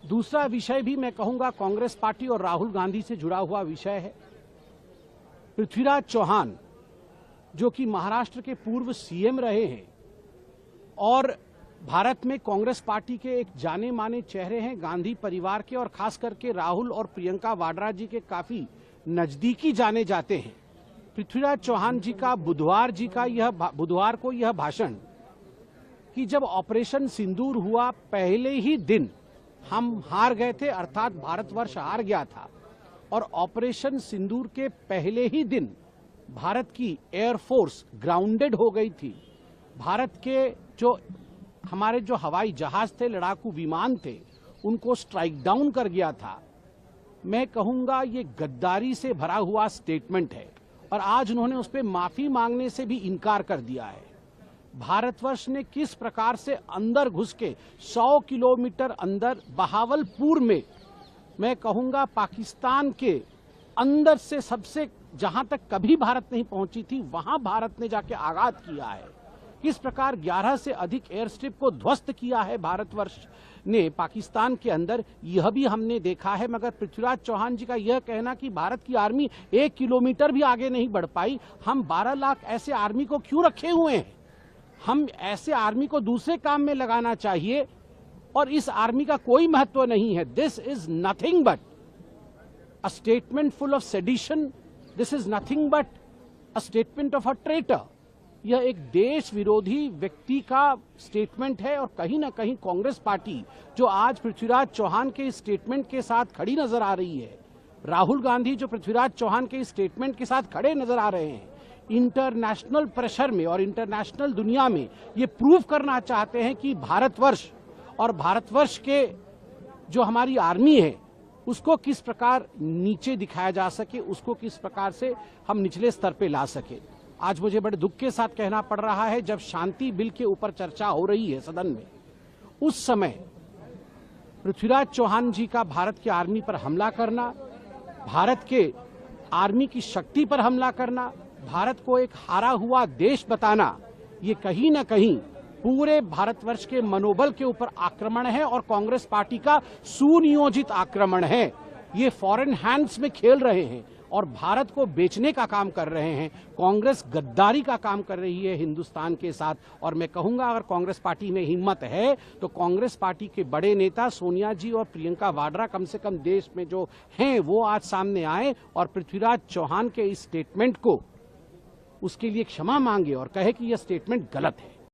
दूसरा विषय भी मैं कहूंगा कांग्रेस पार्टी और राहुल गांधी से जुड़ा हुआ विषय है। पृथ्वीराज चौहान जो कि महाराष्ट्र के पूर्व सीएम रहे हैं और भारत में कांग्रेस पार्टी के एक जाने माने चेहरे हैं, गांधी परिवार के, और खास करके राहुल और प्रियंका वाड्रा जी के काफी नजदीकी जाने जाते हैं। पृथ्वीराज चौहान जी का बुधवार को यह भाषण कि जब ऑपरेशन सिंदूर हुआ पहले ही दिन हम हार गए थे, अर्थात भारतवर्ष हार गया था, और ऑपरेशन सिंदूर के पहले ही दिन भारत की एयरफोर्स ग्राउंडेड हो गई थी। भारत के हमारे जो हवाई जहाज थे, लड़ाकू विमान थे, उनको स्ट्राइक डाउन कर गया था। मैं कहूंगा ये गद्दारी से भरा हुआ स्टेटमेंट है और आज उन्होंने उस पर माफी मांगने से भी इनकार कर दिया है। भारतवर्ष ने किस प्रकार से अंदर घुस के 100 किलोमीटर अंदर बहावलपुर में, मैं कहूंगा पाकिस्तान के अंदर से सबसे जहां तक कभी भारत नहीं पहुंची थी, वहां भारत ने जाके आघात किया है। किस प्रकार 11 से अधिक एयर स्ट्रिप को ध्वस्त किया है भारतवर्ष ने पाकिस्तान के अंदर, यह भी हमने देखा है। मगर पृथ्वीराज चौहान जी का यह कहना कि भारत की आर्मी 1 किलोमीटर भी आगे नहीं बढ़ पाई, हम 12 लाख ऐसे आर्मी को क्यों रखे हुए हैं? हम ऐसे आर्मी को दूसरे काम में लगाना चाहिए और इस आर्मी का कोई महत्व नहीं है। This is nothing but a statement full of sedition, this is nothing but a statement of a traitor. यह एक देश विरोधी व्यक्ति का स्टेटमेंट है और कहीं ना कहीं कांग्रेस पार्टी जो आज पृथ्वीराज चौहान के इस स्टेटमेंट के साथ खड़ी नजर आ रही है, राहुल गांधी जो पृथ्वीराज चौहान के इस स्टेटमेंट के साथ खड़े नजर आ रहे हैं, इंटरनेशनल प्रेशर में और इंटरनेशनल दुनिया में ये प्रूव करना चाहते हैं कि भारतवर्ष और भारतवर्ष के जो हमारी आर्मी है उसको किस प्रकार नीचे दिखाया जा सके, उसको किस प्रकार से हम निचले स्तर पे ला सके। आज मुझे बड़े दुख के साथ कहना पड़ रहा है, जब शांति बिल के ऊपर चर्चा हो रही है सदन में, उस समय पृथ्वीराज चौहान जी का भारत की आर्मी पर हमला करना, भारत के आर्मी की शक्ति पर हमला करना, भारत को एक हारा हुआ देश बताना, ये कहीं ना कहीं पूरे भारतवर्ष के मनोबल के ऊपर आक्रमण है और कांग्रेस पार्टी का सुनियोजित आक्रमण है। ये फॉरेन हैंड्स में खेल रहे हैं और भारत को बेचने का काम कर रहे हैं। कांग्रेस गद्दारी का काम कर रही है हिंदुस्तान के साथ। और मैं कहूंगा अगर कांग्रेस पार्टी में हिम्मत है तो कांग्रेस पार्टी के बड़े नेता सोनिया जी और प्रियंका वाड्रा कम से कम देश में जो हैं वो आज सामने आए और पृथ्वीराज चौहान के इस स्टेटमेंट को उसके लिए क्षमा मांगे और कहे कि यह स्टेटमेंट गलत है।